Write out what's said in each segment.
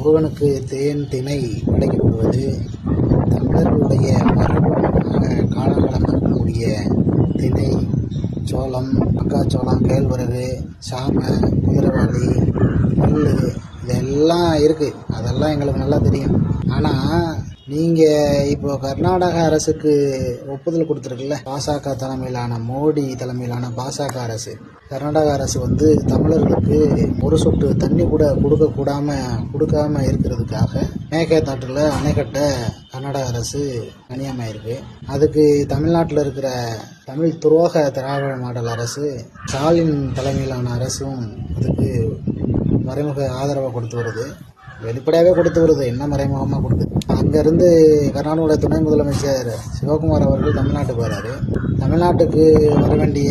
முருகனுக்கு தேன் திணை படைக்கப்படுவது தமிழர்களுடைய மரபுமாக காலகாலமாக இருக்கக்கூடிய திணை, சோளம், மக்காச்சோளம், கேழ்வரகு, சாமை, குதிரைவாளி, நெல் இதெல்லாம் இருக்குது. அதெல்லாம் எங்களுக்கு நல்லா தெரியும். ஆனால் நீங்கள் இப்போ கர்நாடக அரசுக்கு ஒப்புதல் கொடுத்துருக்குல்ல, பாசக தலைமையிலான மோடி தலைமையிலான பாசக அரசு, கர்நாடக அரசு வந்து தமிழர்களுக்கு ஒரு சொட்டு தண்ணி கூட கொடுக்காம இருக்கிறதுக்காக மேகதாட்டில் அணை கட்ட கர்நாடக அரசு கனியமாயிருக்கு. அதுக்கு தமிழ்நாட்டில் இருக்கிற தமிழ் துரோக திராவிட மாடல் அரசு, ஸ்டாலின் தலைமையிலான அரசும் அதுக்கு மறைமுக ஆதரவை கொடுத்து வருது. வெளிப்படையாகவே கொடுத்து வருது, என்ன மறைமுகமாக கொடுக்குது. அங்கேருந்து கர்நாடகோட துணை முதலமைச்சர் சிவகுமார் அவர்கள் தமிழ்நாட்டுக்கு வராரு. தமிழ்நாட்டுக்கு வர வேண்டிய,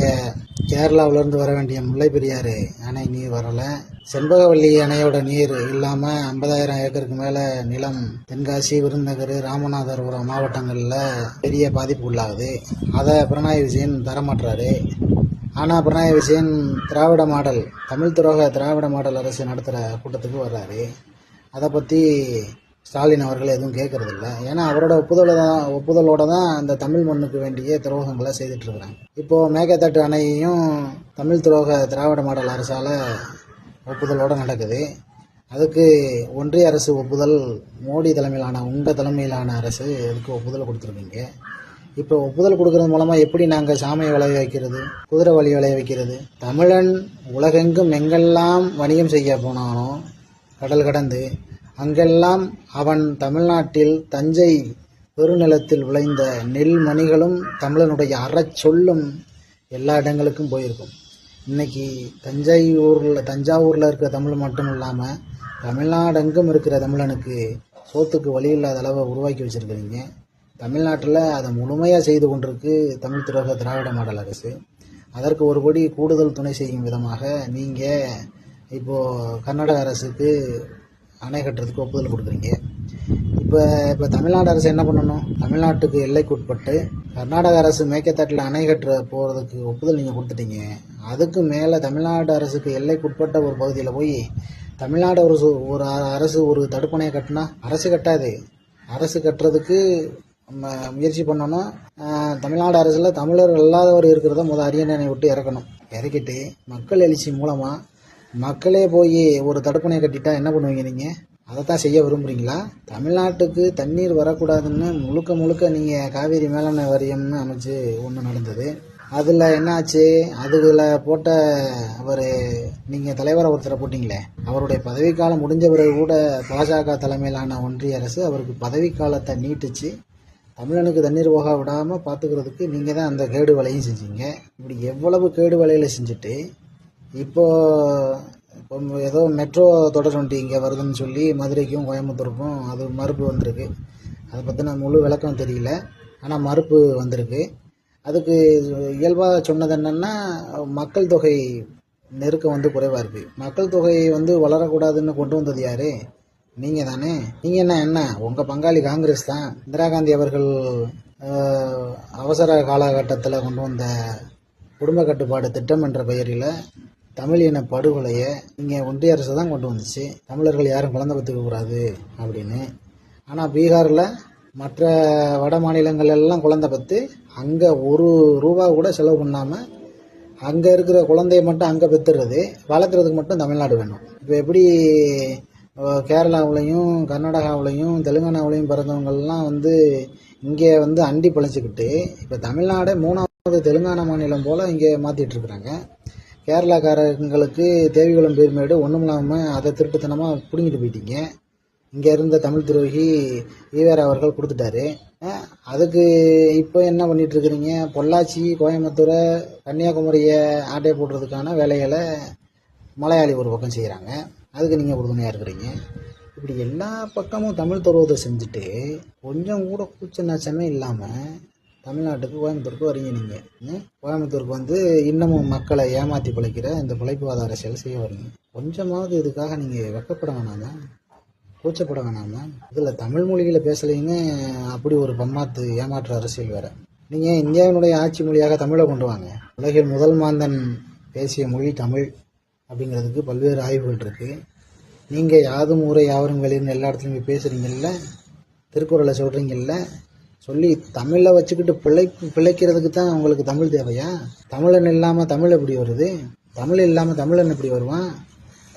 கேரளாவிலேருந்து வர வேண்டிய முல்லை பெரியாறு அணை நீர் வரலை. செண்பகவல்லி அணையோட நீர் இல்லாமல் 50,000 ஏக்கருக்கு மேலே நிலம் தென்காசி, விருதுநகர், ராமநாதபுரம் மாவட்டங்களில் பெரிய பாதிப்பு உள்ளாகுது. அதை பினராயி விஜயன் தரமாட்டுறாரு. ஆனால் பினராயி விஜயன் திராவிட மாடல், தமிழ் துரோக திராவிட மாடல் அரசு நடத்துகிற கூட்டத்துக்கு வர்றாரு. அதை பற்றி ஸ்டாலின் அவர்கள் எதுவும் கேட்கறதில்ல. ஏன்னா அவரோட ஒப்புதலோட தான் அந்த தமிழ் மண்ணுக்கு வேண்டிய துரோகங்களை செய்துட்ருக்குறாங்க. இப்போது மேகதாட்டு அணையையும் தமிழ் துரோக திராவிட மாடல் அரசால் ஒப்புதலோடு நடக்குது. அதுக்கு ஒன்றிய அரசு ஒப்புதல், மோடி தலைமையிலான உங்கள் தலைமையிலான அரசு அதுக்கு ஒப்புதல் கொடுத்துருக்கீங்க. இப்போ ஒப்புதல் கொடுக்கறது மூலமாக எப்படி நாங்கள் சாமையை விளைய வைக்கிறது, குதிரை வழி விளைய வைக்கிறது? தமிழன் உலகெங்கும் எங்கெல்லாம் வணிகம் செய்ய போனானோ கடல் கடந்து, அங்கெல்லாம் அவன் தமிழ்நாட்டில் தஞ்சை பெருநிலத்தில் விளைந்த நெல் மணிகளும் தமிழனுடைய அறச்சொல்லும் எல்லா இடங்களுக்கும் போயிருக்கும். இன்றைக்கி தஞ்சாவூரில் இருக்கிற தமிழ் மட்டும் இல்லாமல் தமிழ்நாடெங்கும் இருக்கிற தமிழனுக்கு சோத்துக்கு வழி இல்லாத அளவை உருவாக்கி வச்சுருக்கிறீங்க. தமிழ்நாட்டில் அதை முழுமையாக செய்து கொண்டிருக்கு தமிழ் துரோக திராவிட மாடல் அரசு. அதற்கு ஒருபடி கூடுதல் துணை செய்யும் விதமாக நீங்கள் இப்போது கர்நாடக அரசுக்கு அணை கட்டுறதுக்கு ஒப்புதல் கொடுக்குறீங்க. இப்போ தமிழ்நாடு அரசு என்ன பண்ணணும்? தமிழ்நாட்டுக்கு எல்லைக்குட்பட்டு கர்நாடக அரசு மேகதாட்டில் அணை கட்டுற போகிறதுக்கு ஒப்புதல் நீங்கள் கொடுத்துட்டீங்க. அதுக்கு மேலே தமிழ்நாடு அரசுக்கு எல்லைக்குட்பட்ட ஒரு பகுதியில் போய் தமிழ்நாடு ஒரு அரசு ஒரு தடுப்பணையை கட்டினா அரசு கட்டாது. அரசு கட்டுறதுக்கு முயற்சி பண்ணணும். தமிழ்நாடு அரசில் தமிழர் அல்லாதவர் இருக்கிறத அரியணை விட்டு இறக்கணும். இறக்கிட்டு மக்கள் எழுச்சி மூலமாக மக்களே போய் ஒரு தடுப்பணையை கட்டிட்டா என்ன பண்ணுவீங்க? நீங்கள் அதைத்தான் செய்ய விரும்புகிறீங்களா? தமிழ்நாட்டுக்கு தண்ணீர் வரக்கூடாதுன்னு முழுக்க நீங்கள் காவேரி மேலாண்மை வாரியம்னு அமைச்சு ஒன்று நடந்தது. அதில் என்னாச்சு? அதில் போட்ட அவர், நீங்கள் தலைவரை ஒருத்தரை போட்டிங்களே, அவருடைய பதவிக்காலம் முடிஞ்ச பிறகு கூட பாஜக தலைமையிலான ஒன்றிய அரசு அவருக்கு பதவிக்காலத்தை நீட்டிச்சு தமிழனுக்கு தண்ணீர் போக விடாமல் பார்த்துக்கிறதுக்கு நீங்கள் தான் அந்த கேடு வேலையும் செஞ்சீங்க. இப்படி எவ்வளவு கேடு வேலைகளை செஞ்சுட்டு இப்போ ஏதோ மெட்ரோ தொடர் வண்டி இங்கே வருதுன்னு சொல்லி மதுரைக்கும் கோயம்புத்தூருக்கும் அது மறுப்பு வந்திருக்கு. அதை பற்றின முழு விளக்கம் தெரியல, ஆனால் மறுப்பு வந்திருக்கு. அதுக்கு இயல்பாக சொன்னது என்னென்னா, மக்கள் தொகை நெருக்கம் குறைவாக இருக்குது. மக்கள் தொகை வளரக்கூடாதுன்னு கொண்டு வந்தது யார்? நீங்கள் தானே. நீங்கள் என்ன உங்கள் பங்காளி காங்கிரஸ் தான். இந்திரா காந்தி அவர்கள் அவசர காலகட்டத்தில் கொண்டு வந்த குடும்ப கட்டுப்பாடு திட்டம் என்ற பெயரில் தமிழ் இன படுகொலையை நீங்கள் ஒன்றிய அரசு தான் கொண்டு வந்துச்சு. தமிழர்கள் யாரும் குழந்தை பெற்றுக்கக்கூடாது அப்படின்னு. ஆனால் பீகாரில் மற்ற வட மாநிலங்கள் எல்லாம் குழந்தை பெற்று அங்கே ₹1 கூட செலவு பண்ணாமல் அங்கே இருக்கிற குழந்தைய மட்டும் அங்கே பெற்றுறது, வளர்க்குறதுக்கு மட்டும் தமிழ்நாடு வேணும். இப்போ எப்படி கேரளாவிலையும் கர்நாடகாவிலையும் தெலுங்கானாவிலையும் பிறந்தவங்கள்லாம் இங்கே அண்டி பழிச்சிக்கிட்டு இப்போ தமிழ்நாடே 3வது தெலுங்கானா மாநிலம் போல் இங்கே மாற்றிட்டுருக்குறாங்க. கேரளாக்காரங்களுக்கு தேவிகுளம் பேர்மேடு ஒன்றும் இல்லாமல் அதை திருட்டுத்தனமாக பிடுங்கிட்டு போயிட்டீங்க. இங்கே இருந்த தமிழ் துரோகி ஈவேரா அவர்கள் கொடுத்துட்டாரு. அதுக்கு இப்போ என்ன பண்ணிகிட்ருக்குறீங்க? பொள்ளாச்சி, கோயம்புத்தூரை, கன்னியாகுமரியை ஆட்டை போடுறதுக்கான வேலைகளை மலையாளி ஒரு பக்கம் செய்கிறாங்க. அதுக்கு நீங்கள் உறுதுணையாக இருக்கிறீங்க. இப்படி எல்லா பக்கமும் தமிழ் துரோகத்தை செஞ்சுட்டு கொஞ்சம் கூட கூச்ச நாச்சமே இல்லாமல் தமிழ்நாட்டுக்கு, கோயம்புத்தூருக்கு வரீங்க. நீங்கள் கோயம்புத்தூருக்கு இன்னமும் மக்களை ஏமாற்றி பிழைக்கிற இந்த பிழைப்புவாத அரசியல் செய்ய வரீங்க. கொஞ்சமாவது இதுக்காக நீங்கள் வெக்கப்பட வேணாமா? கூச்சப்பட வேணாமா? இதில் தமிழ் மொழியில் பேசலைன்னு அப்படி ஒரு பம்மாத்து ஏமாற்று அரசியல் வேறு. நீங்கள் இந்தியாவினுடைய ஆட்சி மொழியாக தமிழை கொண்டு வாங்க. உலகில் முதல் மாந்தன் பேசிய மொழி தமிழ் அப்படிங்கிறதுக்கு பல்வேறு ஆய்வுகள் இருக்குது. நீங்கள் யாதும் ஊரை யாவரும் வெளியிருந்து எல்லா இடத்துலையும் பேசுகிறீங்கல்ல, திருக்குறளை சொல்கிறீங்கல்ல, சொல்லி தமிழை வச்சுக்கிட்டு பிழைக்கிறதுக்கு தான் உங்களுக்கு தமிழ் தேவையா? தமிழன் இல்லாமல் தமிழ் எப்படி வருது? தமிழ் இல்லாமல் தமிழன் எப்படி வருவான்?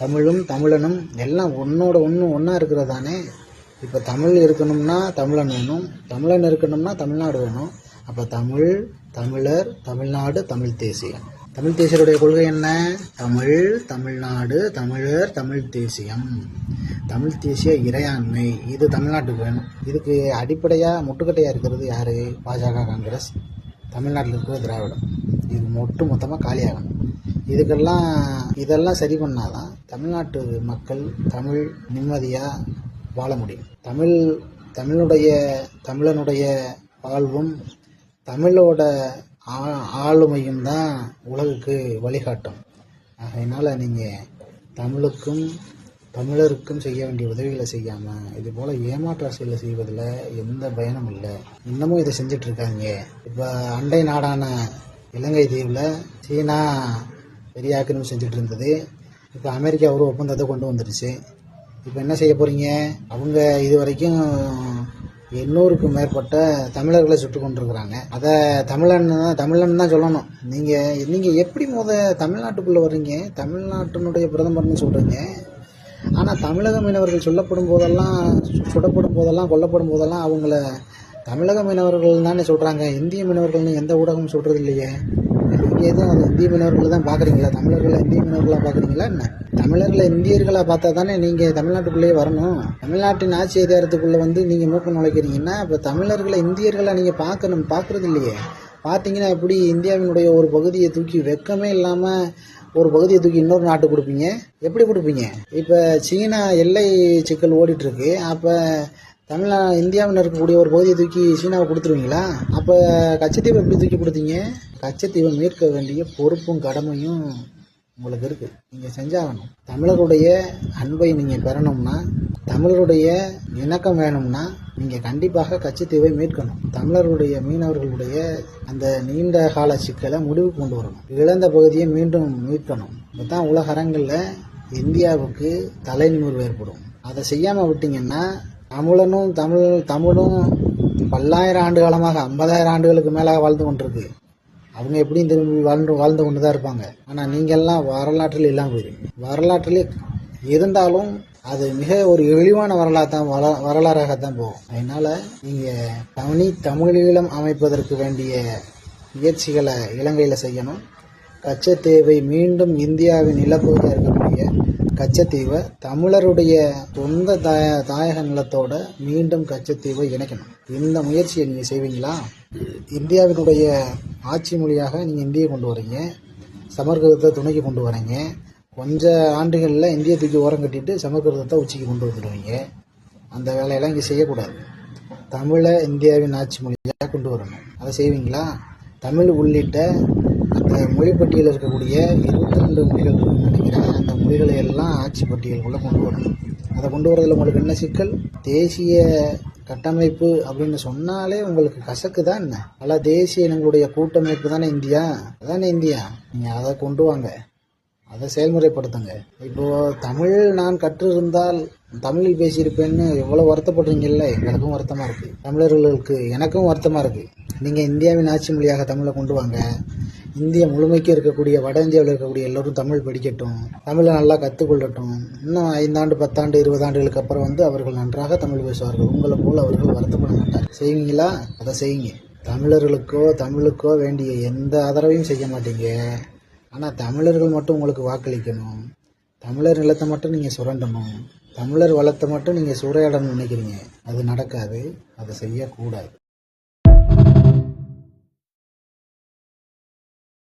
தமிழும் தமிழனும் எல்லாம் ஒன்றா இருக்கிறது தானே. இப்போ தமிழ் இருக்கணும்னா தமிழன் வேணும், தமிழன் இருக்கணும்னா தமிழ்நாடு வேணும். அப்போ தமிழ், தமிழர், தமிழ்நாடு, தமிழ் தேசியம். தமிழ் தேசியருடைய கொள்கை என்ன? தமிழ், தமிழ்நாடு, தமிழர், தமிழ் தேசியம். தமிழ் தேசிய இறையாண்மை இது தமிழ்நாட்டுக்கு வேணும். இதுக்கு அடிப்படையாக முட்டுக்கட்டையாக இருக்கிறது யார்? பாஜக, காங்கிரஸ். தமிழ்நாட்டில் இருக்கிற திராவிடம். இது மொத்தமாக காலியாகணும். இதெல்லாம் சரி பண்ணாதான் தமிழ்நாட்டு மக்கள் தமிழ் நிம்மதியாக வாழ முடியும். தமிழனுடைய வாழ்வும் தமிழோட ஆளுமையும் தான் உலகுக்கு வழிகாட்டும். அதனால் நீங்கள் தமிழருக்கும் செய்ய வேண்டிய உதவிகளை செய்யாமல் இது போல் ஏமாற்று அரசியலை செய்வதில் எந்த பயனும் இல்லை. இன்னமும் இதை செஞ்சிட்ருக்காங்க. இப்போ அண்டை நாடான இலங்கை தீவில் சீனா பெரிய ஆக்கிரமிப்பு செஞ்சுட்டு இருந்தது. இப்போ அமெரிக்கா ஒரு ஒப்பந்தத்தை கொண்டு வந்துடுச்சு. இப்போ என்ன செய்ய போகிறீங்க? அவங்க இது வரைக்கும் 800க்கும் மேற்பட்ட தமிழர்களை சுட்டு கொண்டிருக்கிறாங்க. அதை தமிழன் தான் சொல்லணும். நீங்கள் எப்படி தமிழ்நாட்டுக்குள்ளே வர்றீங்க? தமிழ்நாட்டினுடைய பிரதமர்னு சொல்கிறீங்க. ஆனால் தமிழக மீனவர்கள் சுடப்படும் போதெல்லாம் கொல்லப்படும் போதெல்லாம் அவங்கள தமிழக மீனவர்கள் தானே சொல்கிறாங்க. இந்திய மீனவர்கள்னு எந்த ஊடகமும் சொல்கிறது இல்லையே. நீங்கள் எதுவும் அந்த இந்திய மீனவர்களை தான் பார்க்குறீங்களா? தமிழர்களை இந்திய மீனவர்களாக பார்க்குறீங்களா என்ன? தமிழர்களை இந்தியர்களாக பார்த்தா தானே நீங்கள் தமிழ்நாட்டுக்குள்ளேயே வரணும். தமிழ்நாட்டின் ஆட்சி அதிகாரத்துக்குள்ளே நீங்கள் மூக்க நுழைக்கிறீங்கன்னா இப்போ தமிழர்களை இந்தியர்களாக நீங்கள் பார்க்குறது இல்லையே. பார்த்தீங்கன்னா எப்படி இந்தியாவினுடைய ஒரு பகுதியை தூக்கி வெக்கமே இல்லாமல் ஒரு பகுதியை தூக்கி இன்னொரு நாட்டு கொடுப்பீங்க? எப்படி கொடுப்பீங்க? இப்போ சீனா எல்லை சிக்கல் ஓடிட்டுருக்கு. அப்போ இந்தியாவில் இருக்கக்கூடிய ஒரு பகுதியை தூக்கி சீனாவை கொடுத்துருவீங்களா? அப்போ கச்சத்தீவை எப்படி தூக்கி கொடுத்தீங்க? கச்சத்தீவை மீட்க வேண்டிய பொறுப்பும் கடமையும் உங்களுக்கு இருக்குது. நீங்கள் செஞ்சாகணும். தமிழருடைய அன்பை நீங்கள் பெறணும்னா, தமிழருடைய இணக்கம் வேணும்னா நீங்கள் கண்டிப்பாக கச்சத்தீவை மீட்கணும். தமிழர்களுடைய மீனவர்களுடைய அந்த நீண்ட கால சிக்கலை முடிவுக்கு கொண்டு வரணும். இழந்த பகுதியை மீண்டும் மீட்கணும். இப்போ தான் உலக அரங்கில் இந்தியாவுக்கு தலை நிமிர்வு ஏற்படும். அதை செய்யாமல் விட்டீங்கன்னா தமிழும் பல்லாயிரம் ஆண்டு காலமாக 50,000 ஆண்டுகளுக்கு மேலாக வாழ்ந்து கொண்டிருக்கு. அவங்க எப்படியும் திரும்பி வாழ்ந்து கொண்டு தான் இருப்பாங்க. ஆனால் நீங்கள்லாம் வரலாற்றில் இல்லாமல் போயிருவீங்க. வரலாற்றிலே இருந்தாலும் அது மிக ஒரு இழிவான வரலாறாகத்தான் போகும். அதனால் நீங்கள் தமிழீழம் அமைப்பதற்கு வேண்டிய முயற்சிகளை இலங்கையில் செய்யணும். கச்சத்தீவை மீண்டும் இந்தியாவின் நிலப்பகுதியாக இருக்கக்கூடிய கச்சத்தீவை தமிழருடைய சொந்த தாயக நிலத்தோட மீண்டும் கச்சத்தீவை இணைக்கணும். இந்த முயற்சியை நீங்கள் செய்வீங்களா? இந்தியாவினுடைய ஆட்சி மொழியாக நீங்கள் இந்தியை கொண்டு வரீங்க, சமஸ்கிருதத்தை துணைக்கு கொண்டு வரீங்க. கொஞ்சம் ஆண்டுகளில் இந்தியை தூக்கி ஓரம் கட்டிட்டு சமஸ்கிருதத்தை உச்சிக்கு கொண்டு வந்துடுவீங்க. அந்த வேலையெல்லாம் இங்கே செய்யக்கூடாது. தமிழை இந்தியாவின் ஆட்சி மொழியாக கொண்டு வரணும். அதை செய்வீங்களா? தமிழ் உள்ளிட்ட அந்த மொழிப்பட்டியலில் இருக்கக்கூடிய 22 மொழிகள் இருக்குன்னு நினைக்கிறேன். அந்த மொழிகளை எல்லாம் ஆட்சி பட்டியலுக்குள்ளே கொண்டு வரணும். அதை கொண்டு வரதில் உங்களுக்கு என்ன சிக்கல்? தேசிய கட்டமைப்பு அப்படின்னு சொன்னாலே உங்களுக்கு கசக்கு தான் என்ன? பல தேசிய இனங்களுடைய கூட்டமைப்பு தானே இந்தியா. அதானே இந்தியா. நீங்கள் அதை கொண்டு வாங்க, அதை செயல்முறைப்படுத்துங்க. இப்போது தமிழ் நான் கற்றிருந்தால் தமிழில் பேசியிருப்பேன்னு எவ்வளோ வருத்தப்படுறீங்கல்ல. எங்களுக்கும் வருத்தமாக இருக்குது, தமிழர்களுக்கு எனக்கும் வருத்தமாக இருக்குது. நீங்கள் இந்தியாவின் ஆட்சி மொழியாக தமிழை கொண்டு வாங்க. இந்தியா முழுமைக்கு இருக்கக்கூடிய வட இந்தியாவில் இருக்கக்கூடிய எல்லோரும் தமிழ் படிக்கட்டும், தமிழை நல்லா கற்றுக்கொள்ளட்டும். இன்னும் 5 ஆண்டு 10 ஆண்டு 20 ஆண்டுகளுக்கு அப்புறம் அவர்கள் நன்றாக தமிழ் பேசுவார்கள். உங்களை போல் அவர்கள் வருத்தப்பட மாட்டார். செய்வீங்களா? அதை செய்யுங்க. தமிழுக்கோ வேண்டிய எந்த ஆதரவையும் செய்ய மாட்டீங்க. ஆனால் தமிழர்கள் மட்டும் உங்களுக்கு வாக்களிக்கணும். தமிழர் நிலத்தை மட்டும் நீங்கள் சுரண்டணும். தமிழர் வளத்தை மட்டும் நீங்கள் சூறையாடணும்னு நினைக்கிறீங்க. அது நடக்காது. அதை செய்யக்கூடாது.